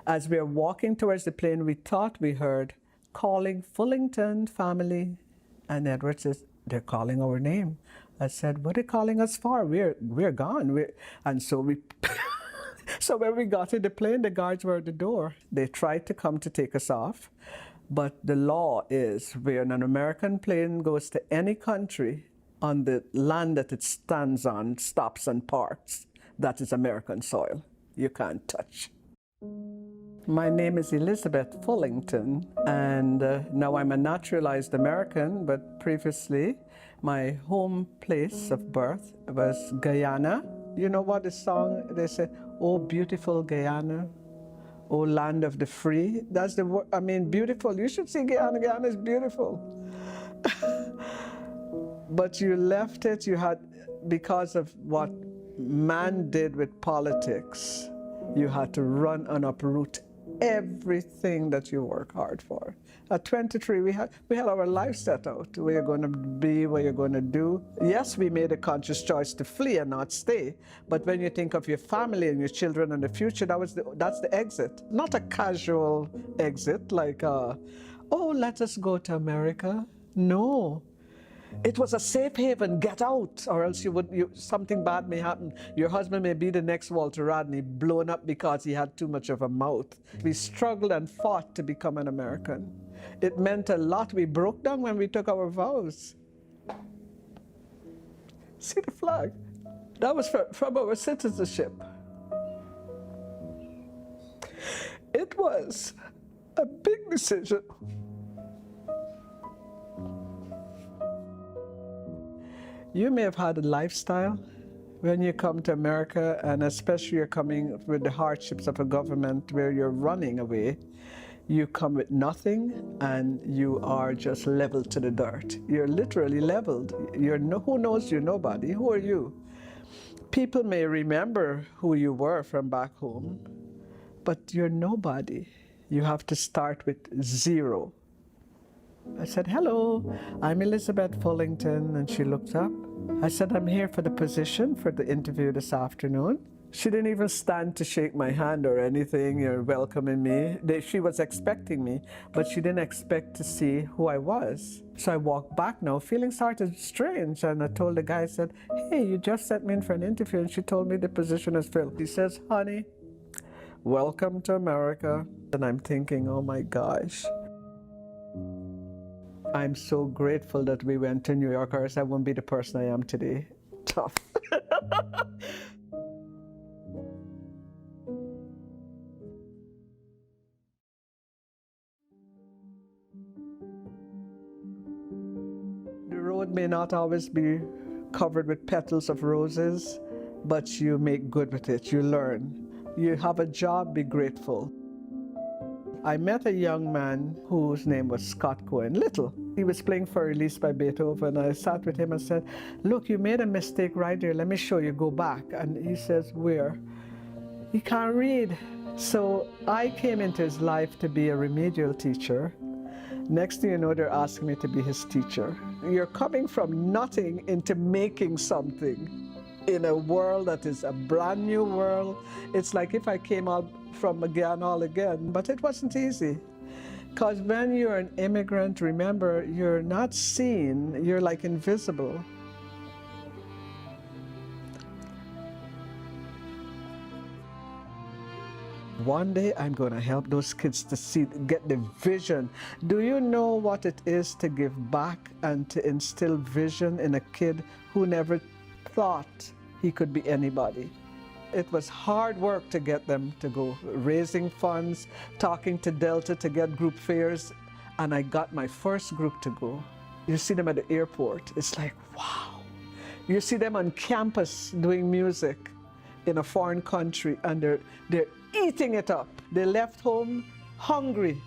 As we were walking towards the plane, we thought we heard, "Calling Fullington family." And Edward says, "They're calling our name." I said, "What are they calling us for? We're gone." And so we, so when we got in the plane, the guards were at the door. They tried to come to take us off. But the law is when an American plane goes to any country on the land that it stands on, stops and parks, that is American soil. You can't touch. My name is Elizabeth Fullington, and now I'm a naturalized American, but previously my home place of birth was Guyana. You know what the song, they say, "Oh, beautiful Guyana, oh, land of the free." That's the word, I mean, beautiful. You should see Guyana. Guyana is beautiful. But you left it, you had, because of what man did with politics, you had to run and uproot everything that you work hard for. At 23, we had our life set out, where you're going to be, what you're going to do. Yes, we made a conscious choice to flee and not stay, but when you think of your family and your children and the future, that's the exit. Not a casual exit like, oh, let us go to America. No. It was a safe haven. Get out, or else something bad may happen. Your husband may be the next Walter Rodney, blown up because he had too much of a mouth. We struggled and fought to become an American. It meant a lot. We broke down when we took our vows. See the flag? That was from our citizenship. It was a big decision. You may have had a lifestyle when you come to America, and especially you're coming with the hardships of a government where you're running away. You come with nothing and you are just leveled to the dirt. You're literally leveled. Who knows you? Nobody. Who are you? People may remember who you were from back home, but you're nobody. You have to start with zero. I said, "Hello, I'm Elizabeth Fullington," and she looked up. I said, "I'm here for the position for the interview this afternoon." She didn't even stand to shake my hand or anything. "You're welcoming me." She was expecting me, but she didn't expect to see who I was. So I walked back now, feeling sort of strange, and I told the guy, I said, "Hey, you just sent me in for an interview," and she told me the position is filled. He says, "Honey, welcome to America." And I'm thinking, oh my gosh. I'm so grateful that we went to New York, or else I wouldn't be the person I am today. Tough. The road may not always be covered with petals of roses, but you make good with it. You learn. You have a job, be grateful. I met a young man whose name was Scott Cohen, little. He was playing for Release by Beethoven. I sat with him and said, "Look, you made a mistake right there. Let me show you. Go back." And he says, "Where?" He can't read. So I came into his life to be a remedial teacher. Next thing you know, they're asking me to be his teacher. You're coming from nothing into making something in a world that is a brand new world. It's like if I came out from Guyana all again, but it wasn't easy. Because when you're an immigrant, remember, you're not seen, you're like invisible. One day I'm going to help those kids to get the vision. Do you know what it is to give back and to instill vision in a kid who never thought he could be anybody? It was hard work to get them to go, raising funds, talking to Delta to get group fares, and I got my first group to go. You see them at the airport, it's like, wow. You see them on campus doing music in a foreign country, and they're eating it up. They left home hungry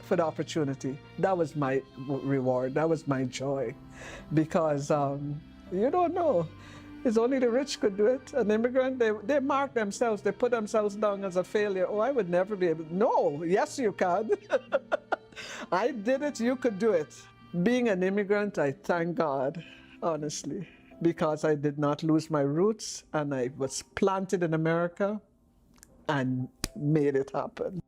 for the opportunity. That was my reward, that was my joy, because you don't know. It's only the rich could do it. An immigrant, they mark themselves, they put themselves down as a failure. Oh, I would never be able. No, yes you can. I did it, you could do it. Being an immigrant, I thank God, honestly, because I did not lose my roots and I was planted in America. and made it happen.